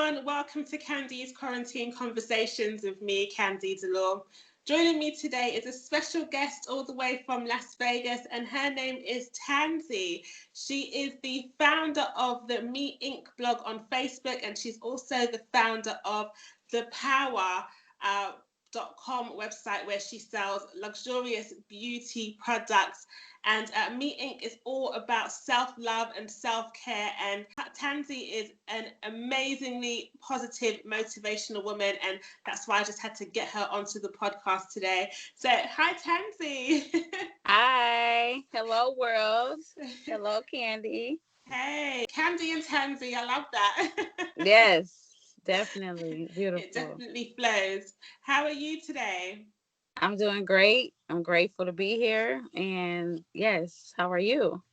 everyone, welcome to Kandy's Quarantine Conversations with me, Kandy Delore. Joining me today is a special guest all the way from Las Vegas, and her name is Tansy. She is the founder of the Me Inc. blog on Facebook, and she's also the founder of the Power.com website where she sells luxurious beauty products. And Me Inc. is all about self-love and self-care. And Tansy is an amazingly positive, motivational woman. And that's why I just had to get her onto the podcast today. So, hi, Tansy. Hi. Hello, world. Hello, Kandy. Hey, Kandy and Tansy. I love that. Yes, definitely. Beautiful. It definitely flows. How are you today? I'm doing great. I'm grateful to be here. And yes, how are you?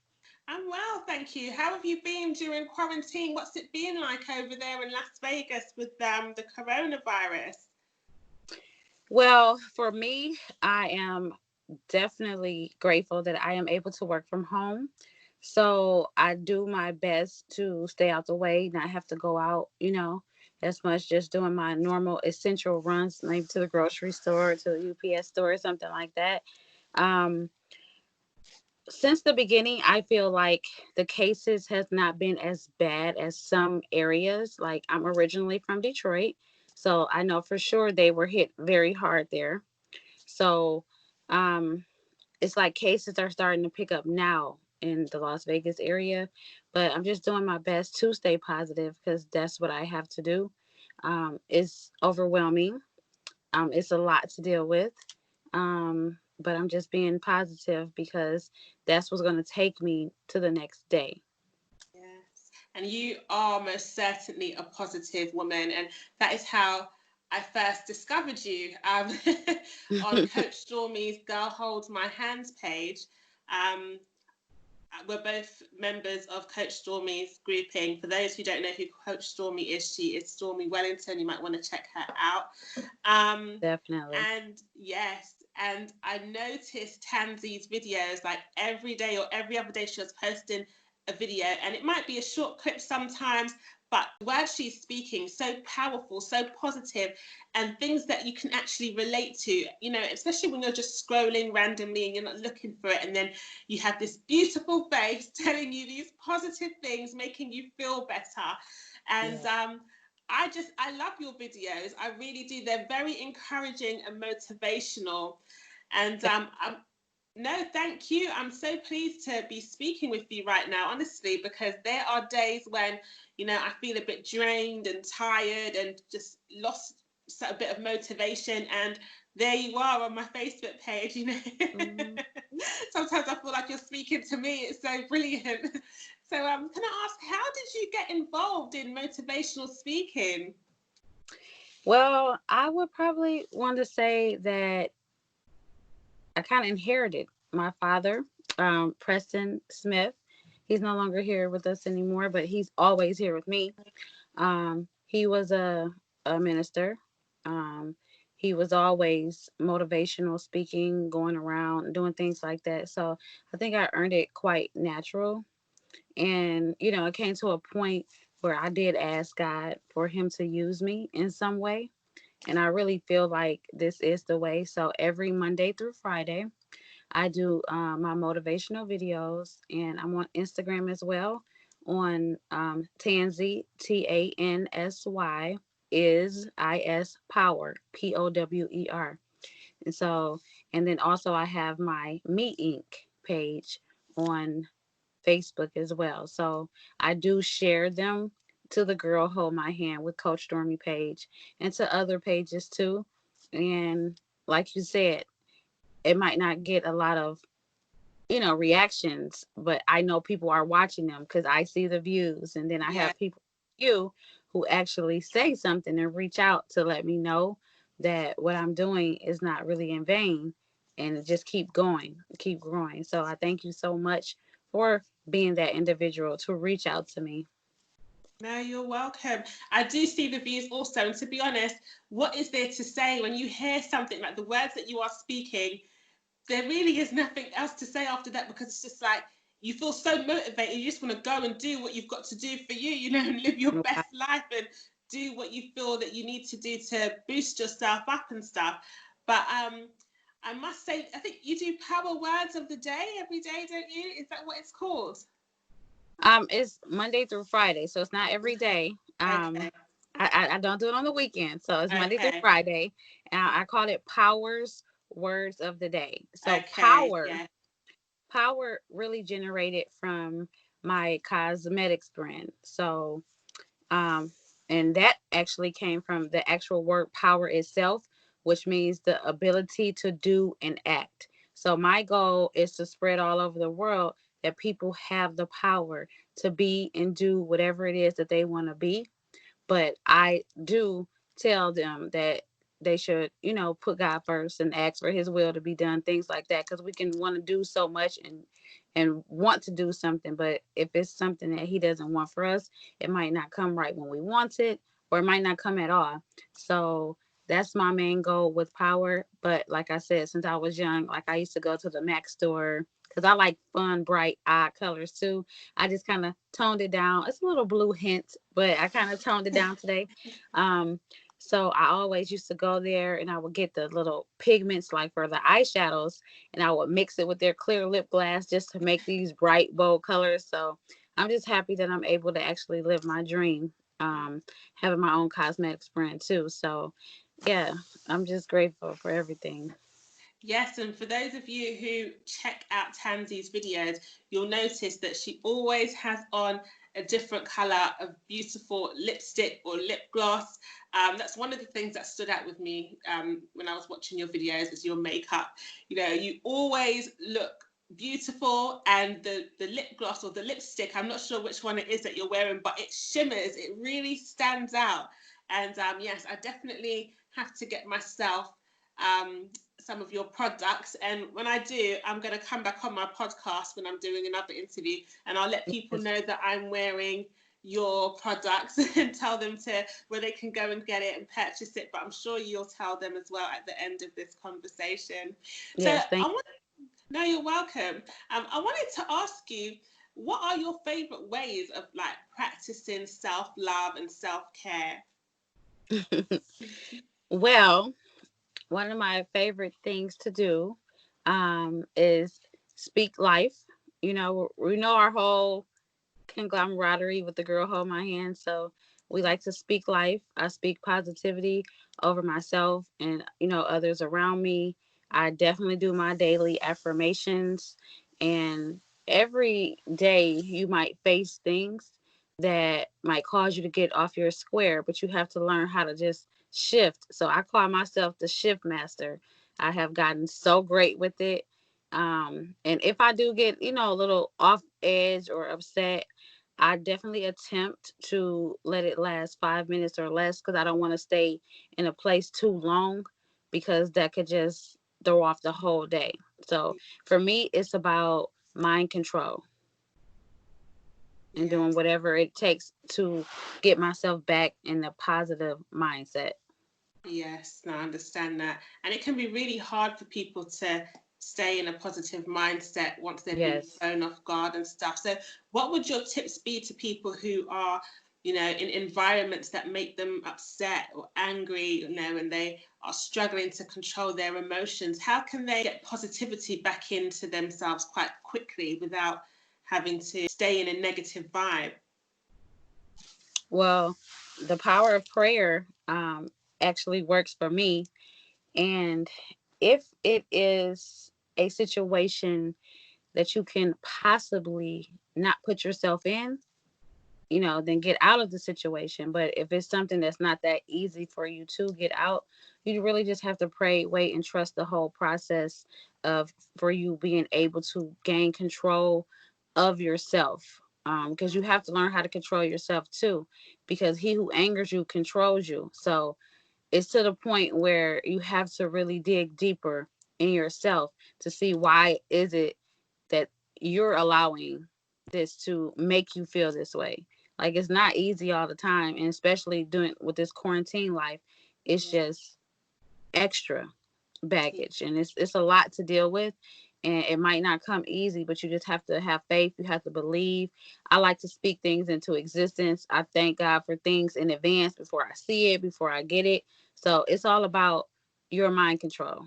I'm well, thank you. How have you been during quarantine? What's it been like over there in Las Vegas with the coronavirus? Well, for me, I am definitely grateful that I am able to work from home. So I do my best to stay out the way, not have to go out, as much, just doing my normal essential runs, maybe to the grocery store, to the UPS store, or something like that. Um, since the beginning, I feel like the cases has not been as bad as some areas. Like, I'm originally from Detroit, so I know for sure they were hit very hard there. So um, it's like cases are starting to pick up now in the Las Vegas area, but I'm just doing my best to stay positive because that's what I have to do. It's overwhelming. It's a lot to deal with. But I'm just being positive because that's what's going to take me to the next day. Yes, and you are most certainly a positive woman, and that is how I first discovered you on Coach Stormy's Girl Hold My Hands page. Um, we're both members of Coach Stormy's grouping. For those who don't know who Coach Stormy is, she is Stormy Wellington. You might want to check her out. Definitely. And yes, and I noticed Tansy's videos like every day or every other day she was posting a video, and it might be a short clip sometimes, but the words she's speaking so powerful, so positive, and things that you can actually relate to, especially when you're just scrolling randomly and you're not looking for it, and then you have this beautiful face telling you these positive things, making you feel better. And Yeah. I love your videos. I really do. They're very encouraging and motivational. And no, thank you. I'm so pleased to be speaking with you right now, honestly, because there are days when, I feel a bit drained and tired and just lost a bit of motivation. And there you are on my Facebook page, Mhm. Sometimes I feel like you're speaking to me. It's so brilliant. So can I ask, how did you get involved in motivational speaking? Well, I would probably want to say that I kind of inherited my father, Preston Smith. He's no longer here with us anymore, but he's always here with me. He was a minister. Um, he was always motivational speaking, going around, doing things like that. So I think I earned it quite natural. And, it came to a point where I did ask God for him to use me in some way. And I really feel like this is the way. So every Monday through Friday, I do my motivational videos, and I'm on Instagram as well on Tansy, Tansy is Power, Power. And so, and then also I have my Me Inc. page on Facebook as well. So I do share them to the Girl Hold My Hand with Coach Stormy page and to other pages too. And like you said, it might not get a lot of reactions, but I know people are watching them because I see the views, and then I Yeah. have people like you who actually say something and reach out to let me know that what I'm doing is not really in vain, and just keep going, keep growing. So I thank you so much for being that individual to reach out to me. No, you're welcome. I do see the views also. And to be honest, what is there to say when you hear something like the words that you are speaking? There really is nothing else to say after that, because it's just like you feel so motivated. You just want to go and do what you've got to do for you, and live your best life and do what you feel that you need to do to boost yourself up and stuff. But I must say, I think you do power words of the day every day, don't you? Is that what it's called? It's Monday through Friday, so it's not every day. Okay. I don't do it on the weekend, so it's Monday through Okay. Friday. I call it Powers Words of the Day. So Okay. Yeah. power really generated from my cosmetics brand. So and that actually came from the actual word power itself, which means the ability to do and act. So my goal is to spread all over the world that people have the power to be and do whatever it is that they want to be. But I do tell them that they should, put God first and ask for his will to be done, things like that, because we can want to do so much and want to do something, but if it's something that he doesn't want for us, it might not come right when we want it, or it might not come at all. So that's my main goal with power. But like I said, since I was young, like I used to go to the Mac store because I like fun, bright, odd colors too. I just kind of toned it down. It's a little blue hint, but I kind of toned it down today. Um, so I always used to go there and I would get the little pigments like for the eyeshadows, and I would mix it with their clear lip glass just to make these bright, bold colors. So I'm just happy that I'm able to actually live my dream, having my own cosmetics brand too. So yeah, I'm just grateful for everything. Yes, and for those of you who check out Tansy's videos, you'll notice that she always has on a different color of beautiful lipstick or lip gloss. That's one of the things that stood out with me when I was watching your videos, is your makeup. You always look beautiful, and the lip gloss or the lipstick, I'm not sure which one it is that you're wearing, but it shimmers. It really stands out. And yes, I definitely have to get myself some of your products, and when I do, I'm going to come back on my podcast when I'm doing another interview, and I'll let people know that I'm wearing your products and tell them to where they can go and get it and purchase it. But I'm sure you'll tell them as well at the end of this conversation. So Yes, thank no, you're welcome. I wanted to ask you, what are your favorite ways of like practicing self-love and self-care? you. Well, one of my favorite things to do is speak life. We know our whole conglomerate with the girl hold my hand. So we like to speak life. I speak positivity over myself and others around me. I definitely do my daily affirmations, and every day you might face things that might cause you to get off your square, but you have to learn how to just shift. So I call myself the shift master. I have gotten so great with it. And if I do get, a little off edge or upset, I definitely attempt to let it last 5 minutes or less, because I don't want to stay in a place too long, because that could just throw off the whole day. So for me, it's about mind control and doing Yes. whatever it takes to get myself back in a positive mindset. Yes, no, I understand that. And it can be really hard for people to stay in a positive mindset once they've been Yes. thrown off guard and stuff. So, what would your tips be to people who are, in environments that make them upset or angry, and they are struggling to control their emotions? How can they get positivity back into themselves quite quickly without having to stay in a negative vibe? Well, the power of prayer actually works for me. And if it is a situation that you can possibly not put yourself in, then get out of the situation. But if it's something that's not that easy for you to get out, you really just have to pray, wait, and trust the whole process of for you being able to gain control of yourself. Because you have to learn how to control yourself too, because he who angers you controls you. So it's to the point where you have to really dig deeper in yourself to see why is it that you're allowing this to make you feel this way. Like, it's not easy all the time, and especially doing with this quarantine life, it's Yeah. just extra baggage, and it's a lot to deal with. and it might not come easy, but you just have to have faith. You have to believe. I like to speak things into existence. I thank God for things in advance before I see it, before I get it. So it's all about your mind control.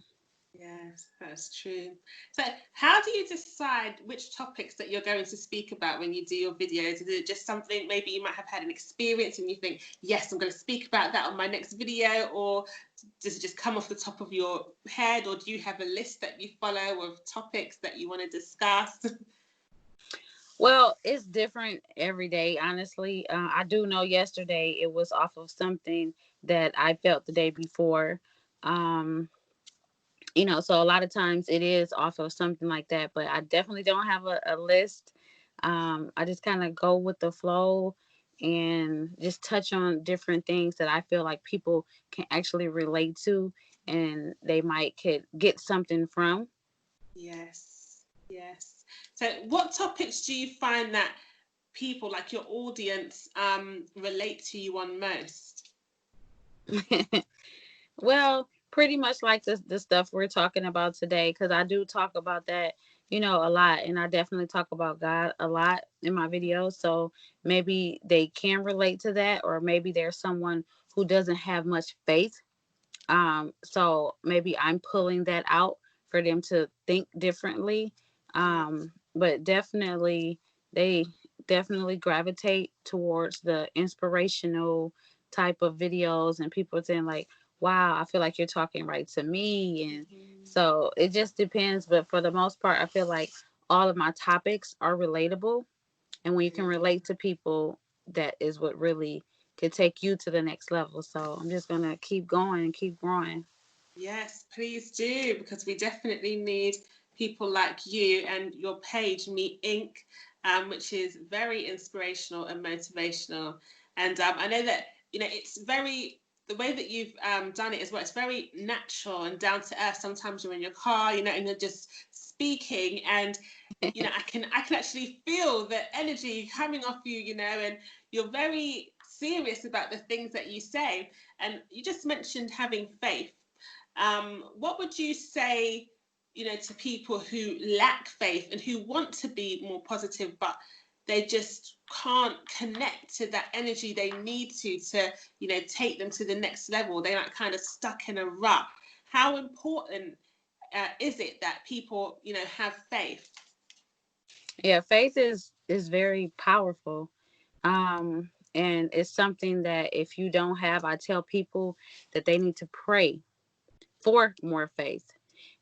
Yes, that's true. So, how do you decide which topics that you're going to speak about when you do your videos? Is it just something maybe you might have had an experience and you think, yes, I'm going to speak about that on my next video? Or does it just come off the top of your head? Or do you have a list that you follow of topics that you want to discuss? Well, it's different every day, honestly. I do know yesterday it was off of something that I felt the day before. Um, so a lot of times it is off of something like that, but I definitely don't have a list. I just kind of go with the flow and just touch on different things that I feel like people can actually relate to and they might could get something from. Yes, yes. So, what topics do you find that people, like your audience, relate to you on most? Well, pretty much like the stuff we're talking about today, because I do talk about that, a lot. And I definitely talk about God a lot in my videos. So maybe they can relate to that, or maybe there's someone who doesn't have much faith. So maybe I'm pulling that out for them to think differently. Yes. But definitely, they definitely gravitate towards the inspirational type of videos and people saying like, wow, I feel like you're talking right to me. And Mhm. so it just depends. But for the most part, I feel like all of my topics are relatable. And when you can Brilliant. relate to people, that is what really could take you to the next level. So I'm just going to keep going and keep growing. Yes, please do, because we definitely need people like you and your page, Me Inc., which is very inspirational and motivational. And I know that, it's very, the way that you've done it as well, it's very natural and down to earth. Sometimes you're in your car, and you're just speaking, and I can actually feel the energy coming off you, and you're very serious about the things that you say. And you just mentioned having faith. What would you say, to people who lack faith and who want to be more positive, but they just can't connect to that energy they need to, take them to the next level? They're like kind of stuck in a rut. How important is it that people, have faith? Yeah, faith is very powerful. And it's something that if you don't have, I tell people that they need to pray for more faith.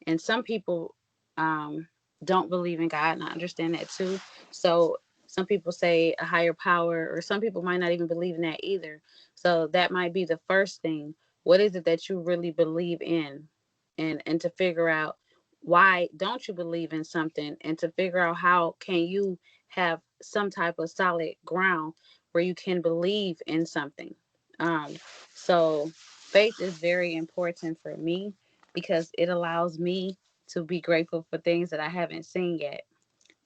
And some people um, don't believe in God, and I understand that too. So some people say a higher power, or some people might not even believe in that either. So that might be the first thing. What is it that you really believe in? And to figure out why don't you believe in something, and to figure out how can you have some type of solid ground where you can believe in something. Um, so faith is very important for me because it allows me to be grateful for things that I haven't seen yet.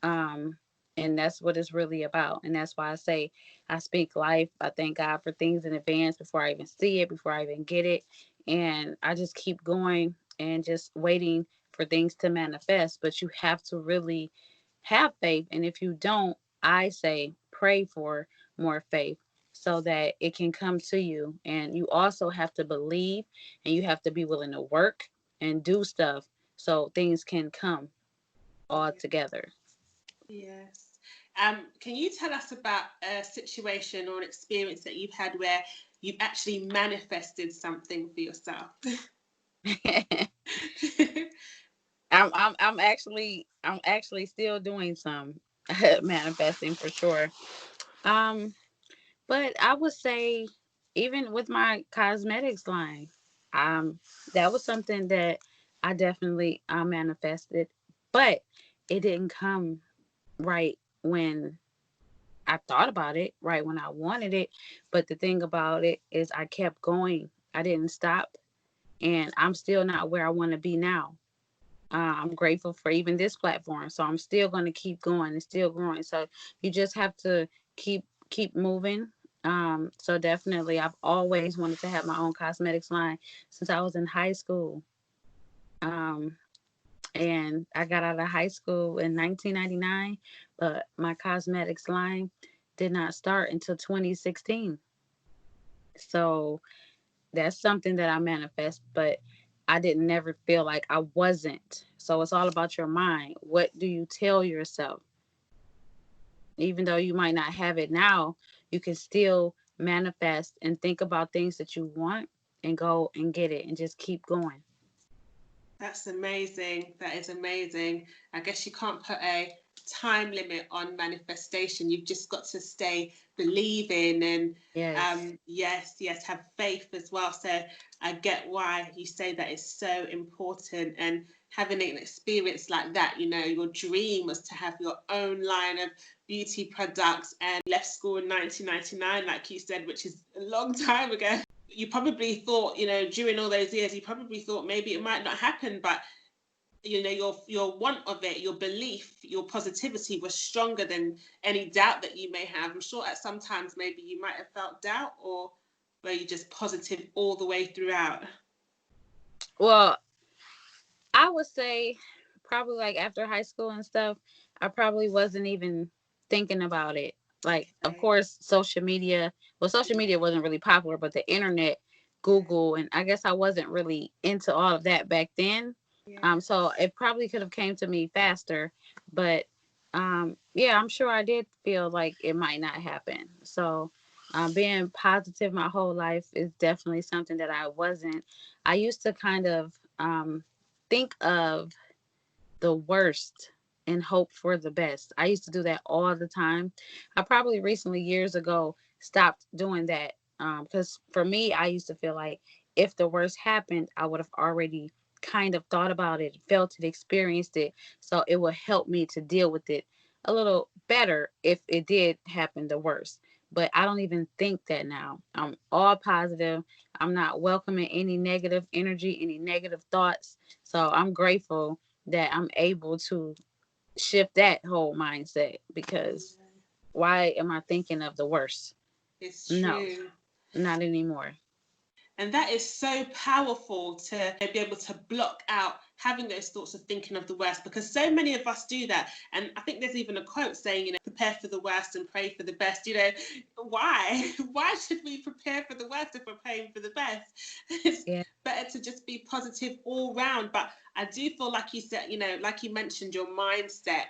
Um, and that's what it's really about. And that's why I say I speak life. I thank God for things in advance before I even see it, before I even get it. And I just keep going and just waiting for things to manifest. But you have to really have faith. And if you don't, I say pray for more faith so that it can come to you. And you also have to believe, and you have to be willing to work and do stuff so things can come all Yeah. together. Yes. Can you tell us about a situation or an experience that you've had where you've actually manifested something for yourself? I'm actually still doing some manifesting for sure. Um, but I would say even with my cosmetics line, um, that was something that I definitely manifested, but it didn't come right when I thought about it, right when I wanted it. But the thing about it is I kept going. I didn't stop, and I'm still not where I want to be now. I'm grateful for even this platform. So I'm still going to keep going and still growing. So you just have to keep moving. So definitely, I've always wanted to have my own cosmetics line since I was in high school. Um, And I got out of high school in 1999, but my cosmetics line did not start until 2016. So that's something that I manifest, but I didn't never feel like I wasn't. So it's all about your mind. What do you tell yourself? Even though you might not have it now, you can still manifest and think about things that you want and go and get it and just keep going. That's amazing. That is amazing. I guess you can't put a time limit on manifestation. You've just got to stay believing and Yes. yes, have faith as well. So I get why you say that is so important. And having an experience like that, your dream was to have your own line of beauty products, and left school in 1999, like you said, which is a long time ago. You probably thought, during all those years, you probably thought maybe it might not happen, but your want of it, your belief, your positivity was stronger than any doubt that you may have. I'm sure at sometimes maybe you might have felt doubt, or were you just positive all the way throughout? Well, I would say probably like after high school and stuff, I probably wasn't even thinking about it. Like, of Okay. course, social media, well, social media wasn't really popular, but the internet, Google, and I guess I wasn't really into all of that back then. Yeah. So it probably could have came to me faster, but yeah, I'm sure I did feel like it might not happen. So being positive my whole life is definitely something that I wasn't. I used to kind of think of the worst and hope for the best. I used to do that all the time. I probably recently, years ago, stopped doing that because for me, I used to feel like if the worst happened, I would have already kind of thought about it, felt it, experienced it. So it would help me to deal with it a little better if it did happen the worst. But I don't even think that now. I'm all positive. I'm not welcoming any negative energy, any negative thoughts. So I'm grateful that I'm able to shift that whole mindset because why am I thinking of the worst? It's No, true. not anymore. And that is so powerful to be able to block out having those thoughts of thinking of the worst, because so many of us do that. And I think there's even a quote saying, prepare for the worst and pray for the best. Why? Why should we prepare for the worst if we're praying for the best? It's Yeah. better to just be positive all round. But I do feel like you said, like you mentioned, your mindset,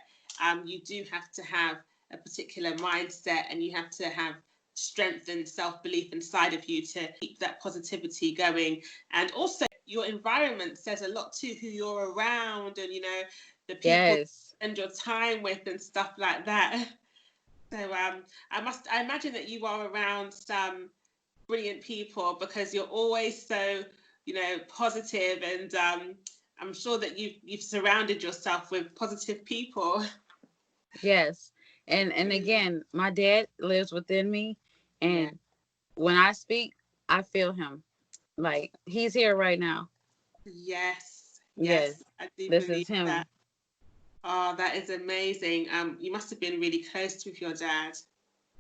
you do have to have a particular mindset, and you have to have strength and self-belief inside of you to keep that positivity going. And also your environment says a lot too, who you're around, and the people you Yes. spend your time with and stuff like that. So I imagine that you are around some brilliant people, because you're always so positive, and I'm sure that you've surrounded yourself with positive people. Yes. And again, my dad lives within me, Yeah. and when I speak, I feel him. Like he's here right now. Yes, Yes. yes, I do This believe is him. that. Oh, that is amazing. You must have been really close with your dad.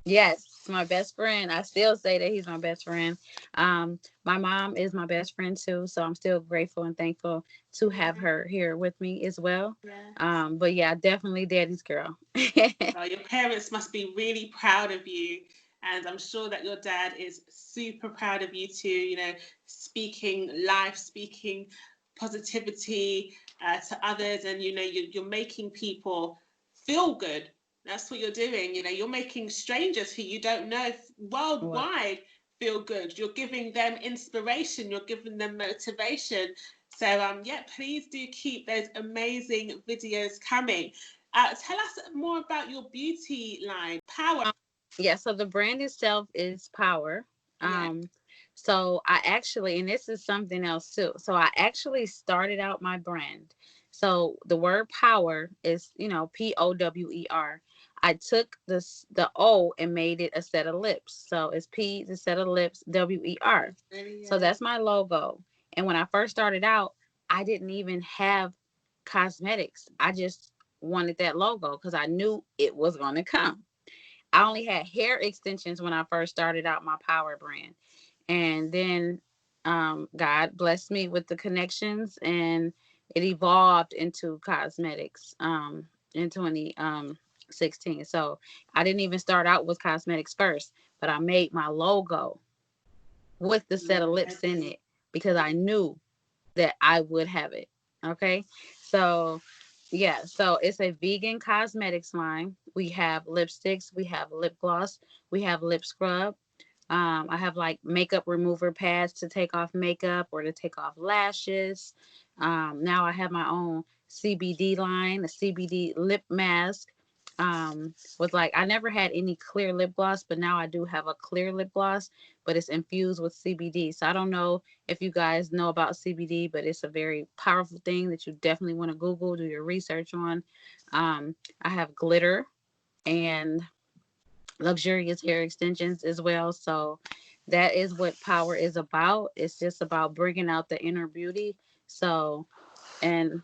Yes, my best friend. I still say that he's my best friend. My mom is my best friend too, so I'm still grateful and thankful to have Yeah, her here with me as well. yes. But yeah, definitely daddy's girl. Well, your parents must be really proud of you, and I'm sure that your dad is super proud of you too. Speaking life, speaking positivity to others, and you're making people feel good. That's what you're doing. You're making strangers who you don't know Well, worldwide feel good. You're giving them inspiration. You're giving them motivation. So yeah, please do keep those amazing videos coming. Tell us more about your beauty line, Power. yeah, so the brand itself is Power. Yeah. Um, so I actually, and this is something else too. So I actually started out my brand. So the word power is, Power. I took the O and made it a set of lips. So it's P, the set of lips, WER. Really, So yeah. that's my logo. And when I first started out, I didn't even have cosmetics. I just wanted that logo because I knew it was going to come. I only had hair extensions when I first started out my Power brand. And then God blessed me with the connections and it evolved into cosmetics in 2016. So I didn't even start out with cosmetics first, but I made my logo with the set of lips in it because I knew that I would have it. Okay. So yeah, so it's a vegan cosmetics line. We have lipsticks, we have lip gloss, we have lip scrub. I have like makeup remover pads to take off makeup or to take off lashes. Now I have my own CBD line, a CBD lip mask. With like, I never had any clear lip gloss, but now I do have a clear lip gloss, but it's infused with CBD. So I don't know if you guys know about CBD, but it's a very powerful thing that you definitely want to Google, do your research on. I have glitter and luxurious hair extensions as well. So that is what power is about. It's just about bringing out the inner beauty. So, and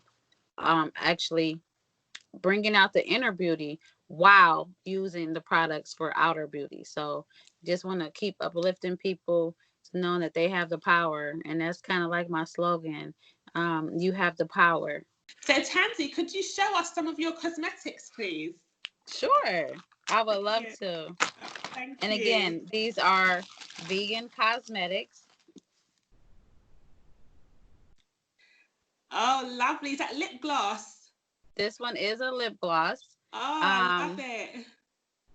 actually bringing out the inner beauty while using the products for outer beauty. So just want to keep uplifting people to know that they have the power. And that's kind of like my slogan. You have the power. So Tansy, could you show us some of your cosmetics, please? Sure. I would love to. Thank and you. Again, these are vegan cosmetics. Oh, lovely. Is that lip gloss? This one is a lip gloss. Oh, I love it.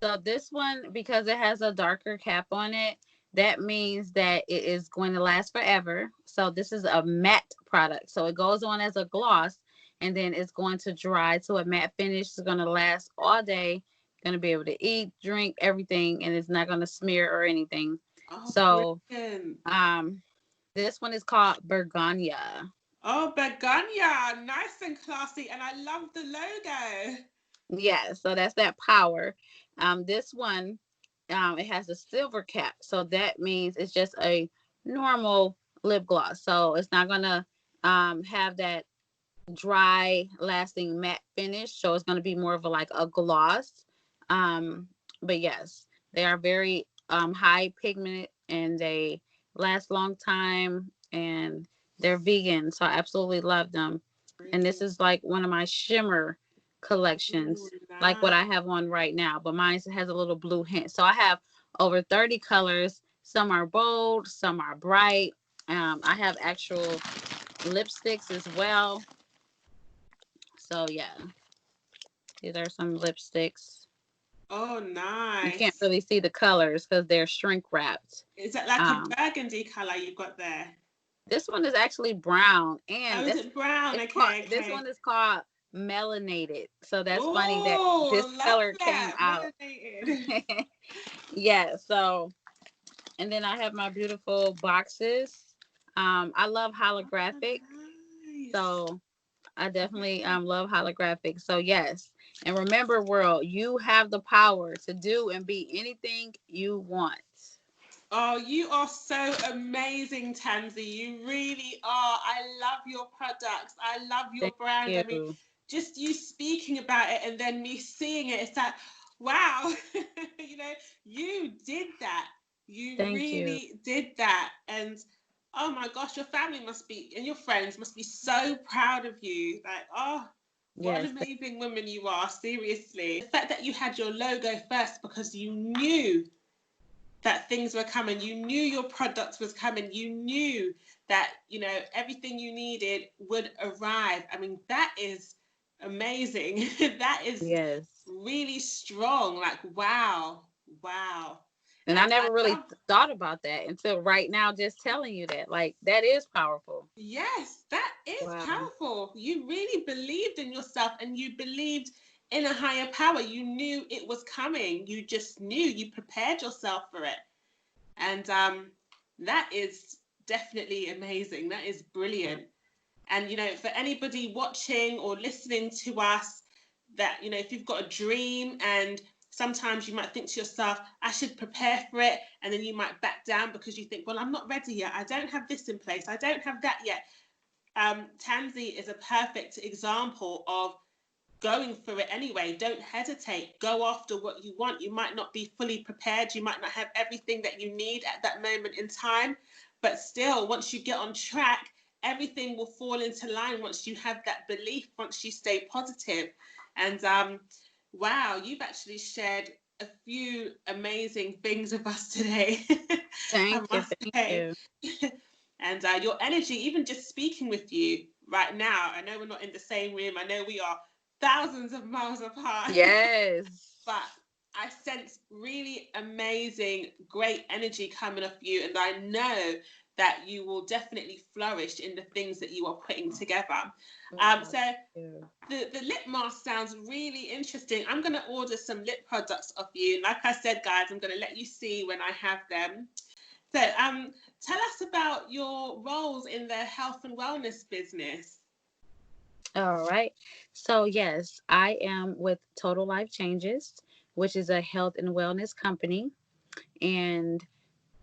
So this one, because it has a darker cap on it, that means that it is going to last forever. So this is a matte product. So it goes on as a gloss and then it's going to dry to a matte finish. It's going to last all day. Going to be able to eat, drink, everything, and it's not going to smear or anything. Oh, so brilliant. This one is called Bergania. Oh, Bergania, nice and classy, and I love the logo. Yeah, so that's that power. This one, it has a silver cap, so that means it's just a normal lip gloss. So it's not gonna have that dry, lasting matte finish. So it's gonna be more of a gloss. But yes, they are very high pigment and they last long time and they're vegan, so I absolutely love them. And this is like one of my shimmer collections. Ooh, nice. Like what I have on right now, but mine has a little blue hint. So I have over 30 colors. Some are bold, some are bright. I have actual lipsticks as well. So yeah, these are some lipsticks. Oh, nice. You can't really see the colors because they're shrink wrapped. Is that like a burgundy color you've got there? This one is actually brown. And is it brown? Okay. This one is called melanated. So that's Ooh, funny that this color came out. Melanated. Yeah. So, and then I have my beautiful boxes. I love holographic. Oh, nice. So I definitely love holographic. So yes. And remember, world, you have the power to do and be anything you want. Oh, you are so amazing, Tansy. You really are. I love your products. I love your brand. I mean, just you speaking about it and then me seeing it, it's like, wow, you did that. You really did that. And oh my gosh, your family must be, and your friends must be so proud of you. Like, oh, what an amazing woman you are, seriously. The fact that you had your logo first because you knew that things were coming, you knew your product was coming, you knew that, everything you needed would arrive. I mean, that is amazing. That is really strong. Like, wow. And I never really thought about that until right now, just telling you that. Like, that is powerful. Yes, that is powerful. You really believed in yourself and you believed in a higher power. You knew it was coming. You just knew. You prepared yourself for it. And that is definitely amazing. That is brilliant. And, for anybody watching or listening to us, that, if you've got a dream and sometimes you might think to yourself, I should prepare for it. And then you might back down because you think, well, I'm not ready yet. I don't have this in place. I don't have that yet. Tansy is a perfect example of going for it anyway. Don't hesitate. Go after what you want. You might not be fully prepared. You might not have everything that you need at that moment in time. But still, once you get on track, everything will fall into line once you have that belief, once you stay positive. And wow, you've actually shared a few amazing things with us today. I Thank you. must Thank say. you. And your energy, even just speaking with you right now, I know we're not in the same room. I know we are thousands of miles apart. Yes. But I sense really amazing, great energy coming off you. And I know that you will definitely flourish in the things that you are putting together. So the lip mask sounds really interesting. I'm going to order some lip products off you. Like I said, guys, I'm going to let you see when I have them. So tell us about your roles in the health and wellness business. All right. So, yes, I am with Total Life Changes, which is a health and wellness company. And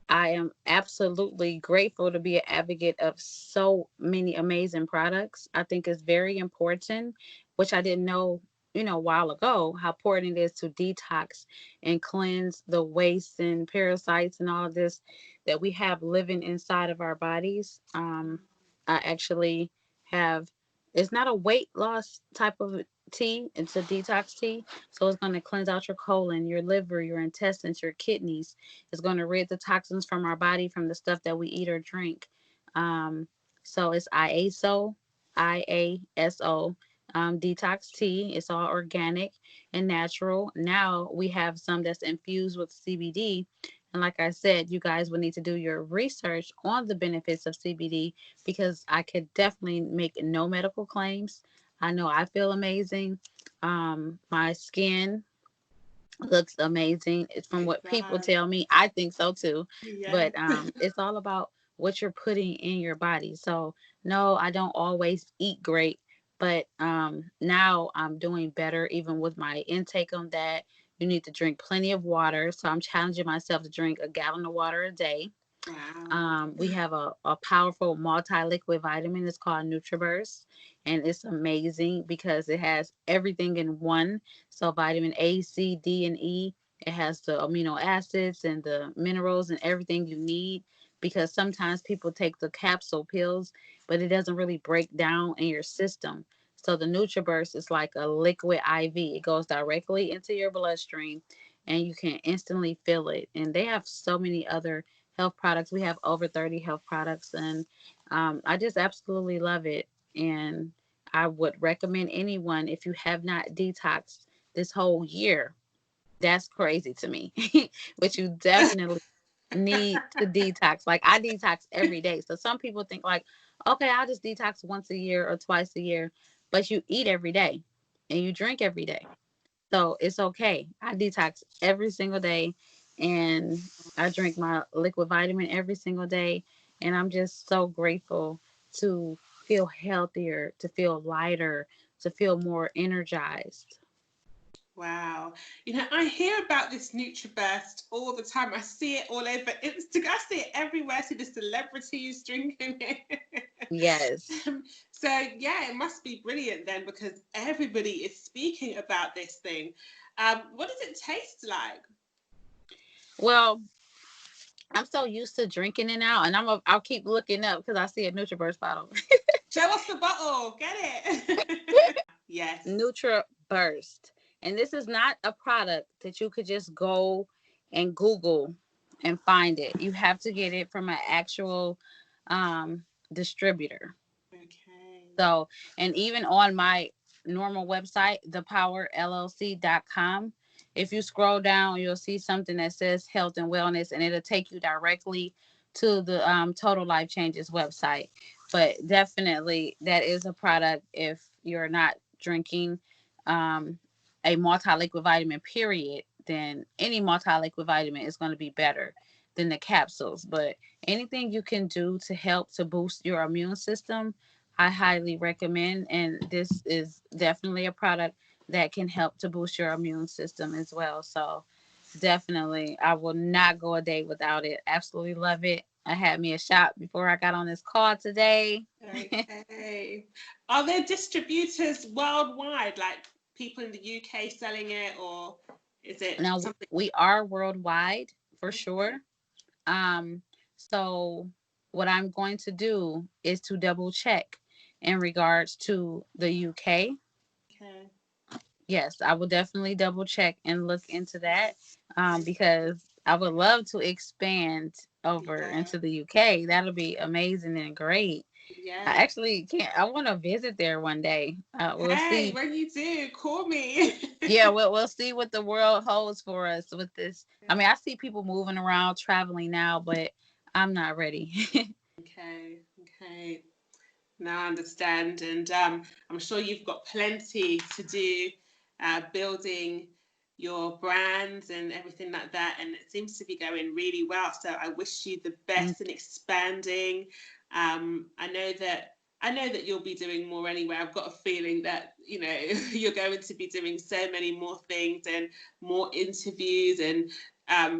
I am absolutely grateful to be an advocate of so many amazing products. I think it's very important, which I didn't know, a while ago, how important it is to detox and cleanse the waste and parasites and all of this that we have living inside of our bodies. I actually have, it's not a weight loss type of tea, it's a detox tea. So it's going to cleanse out your colon, your liver, your intestines, your kidneys. It's going to rid the toxins from our body from the stuff that we eat or drink. So it's IASO detox tea. It's all organic and natural. Now we have some that's infused with CBD. And like I said, you guys would need to do your research on the benefits of CBD because I could definitely make no medical claims. I know I feel amazing. My skin looks amazing. It's from what people tell me. I think so too. Yeah. But it's all about what you're putting in your body. So no, I don't always eat great, but now I'm doing better even with my intake on that. You need to drink plenty of water. So I'm challenging myself to drink a gallon of water a day. Wow. We have a powerful multi-liquid vitamin. It's called NutriBurst, and it's amazing because it has everything in one. So vitamin A, C, D, and E. It has the amino acids and the minerals and everything you need. Because sometimes people take the capsule pills, but it doesn't really break down in your system. So the NutriBurst is like a liquid IV. It goes directly into your bloodstream, and you can instantly feel it. And they have so many other health products. We have over 30 health products, and I just absolutely love it. And I would recommend anyone, if you have not detoxed this whole year, that's crazy to me. But you definitely need to detox. Like I detox every day. So some people think like, okay, I'll just detox once a year or twice a year, but you eat every day and you drink every day. So it's okay. I detox every single day and I drink my liquid vitamin every single day. And I'm just so grateful to feel healthier, to feel lighter, to feel more energized. Wow. I hear about this NutriBurst all the time. I see it all over Instagram. I see it everywhere. I see the celebrities drinking it. Yes. So, yeah, it must be brilliant then because everybody is speaking about this thing. What does it taste like? Well, I'm so used to drinking it now, and I'll keep looking up because I see a NutriBurst bottle. Show us the bottle. Get it. Yes. NutriBurst, and this is not a product that you could just go and Google and find it. You have to get it from an actual distributor. Okay. So, and even on my normal website, thepowerllc.com, if you scroll down, you'll see something that says health and wellness, and it'll take you directly to the Total Life Changes website. But definitely, that is a product if you're not drinking um, a multi liquid vitamin, period, then any multi liquid vitamin is going to be better than the capsules. But anything you can do to help to boost your immune system, I highly recommend. And this is definitely a product that can help to boost your immune system as well. So definitely, I will not go a day without it. Absolutely love it. I had me a shot before I got on this call today. Okay. Are there distributors worldwide, like people in the UK selling it, or is it Now something? we are worldwide for sure. So what I'm going to do is to double check in regards to the UK. Okay. Yes, I will definitely double check and look into that, because I would love to expand over Yeah. into the UK. That'll be amazing and great. I Yeah. actually can't. I want to visit there one day. We'll Hey, see. when you do, call me. Yeah, we'll see what the world holds for us with this. I mean, I see people moving around, traveling now, but I'm not ready. Okay. Okay. Now I understand, and I'm sure you've got plenty to do, building your brands and everything like that, and it seems to be going really well. So I wish you the Thank best in expanding. I know that you'll be doing more anyway. I've got a feeling that you're going to be doing so many more things and more interviews and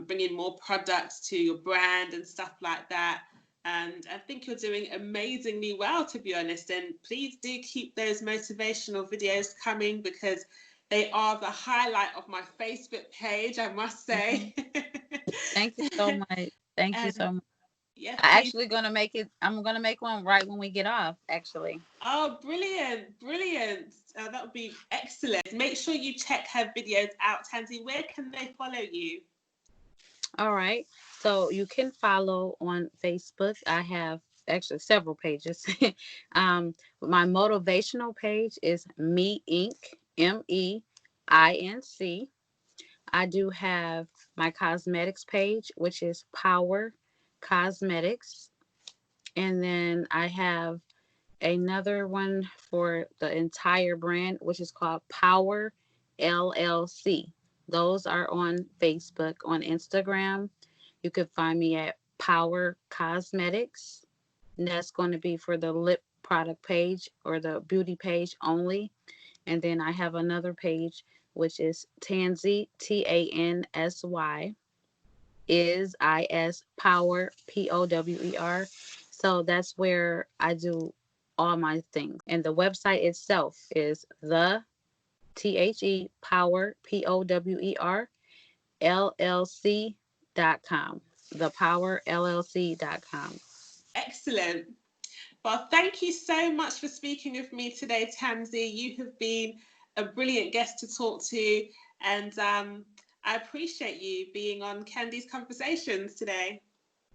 bringing more products to your brand and stuff like that. And I think you're doing amazingly well, to be honest. And please do keep those motivational videos coming, because they are the highlight of my Facebook page, I must you. say. Thank you so much. Thank you so And much. yeah, I please. actually gonna make it. I'm gonna make one right when we get off. Actually. Oh, brilliant, brilliant. That would be excellent. Make sure you check her videos out, Tansy. Where can they follow you? All right. So you can follow on Facebook. I have actually several pages. My motivational page is Me Inc. MEINC. I do have my cosmetics page, which is Power Cosmetics. And then I have another one for the entire brand, which is called Power LLC. Those are on Facebook. On Instagram, you can find me at Power Cosmetics. And that's going to be for the lip product page or the beauty page only. And then I have another page, which is Tansy, TANSY, is Power, POWER. So that's where I do all my things. And the website itself is the Power, POWER, LLC.com. ThePowerLLC.com. Excellent. Well, thank you so much for speaking with me today, Tansy. You have been a brilliant guest to talk to, and I appreciate you being on Kandy's Conversations today.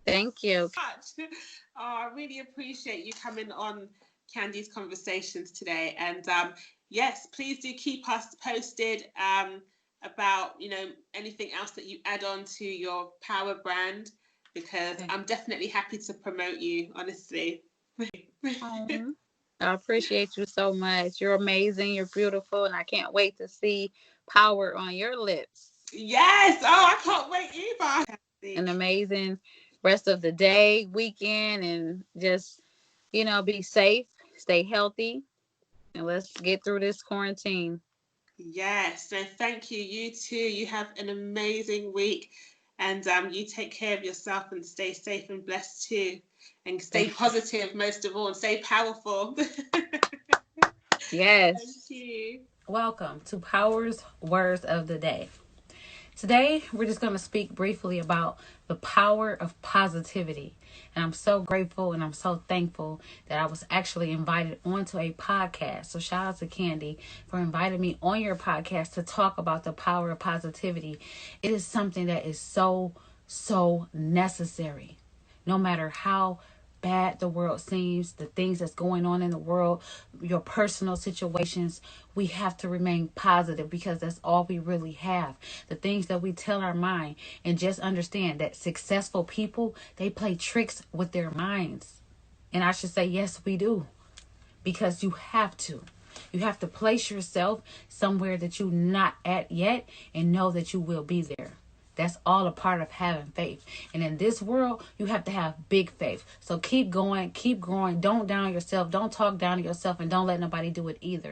Thank you. Oh, I really appreciate you coming on Kandy's Conversations today. And yes, please do keep us posted about anything else that you add on to your power brand, because I'm definitely happy to promote you, honestly. I appreciate you so much. You're amazing. You're beautiful. And I can't wait to see power on your lips. Yes. Oh, I can't wait either. An amazing rest of the day, weekend, and just, be safe, stay healthy, and let's get through this quarantine. Yes. So thank you. You too. You have an amazing week. And you take care of yourself and stay safe and blessed too. And stay positive, most of all, and stay powerful. Yes. Thank you. Welcome to Power's Words of the Day. Today, we're just going to speak briefly about the power of positivity. And I'm so grateful and I'm so thankful that I was actually invited onto a podcast. So shout out to Kandy for inviting me on your podcast to talk about the power of positivity. It is something that is so, so necessary. No matter how bad the world seems, the things that's going on in the world, your personal situations, we have to remain positive, because that's all we really have. The things that we tell our mind, and just understand that successful people, they play tricks with their minds. And I should say, yes, we do, because you have to. You have to place yourself somewhere that you're not at yet and know that you will be there. That's all a part of having faith. And in this world, you have to have big faith. So keep going, keep growing. Don't down yourself. Don't talk down to yourself, and don't let nobody do it either.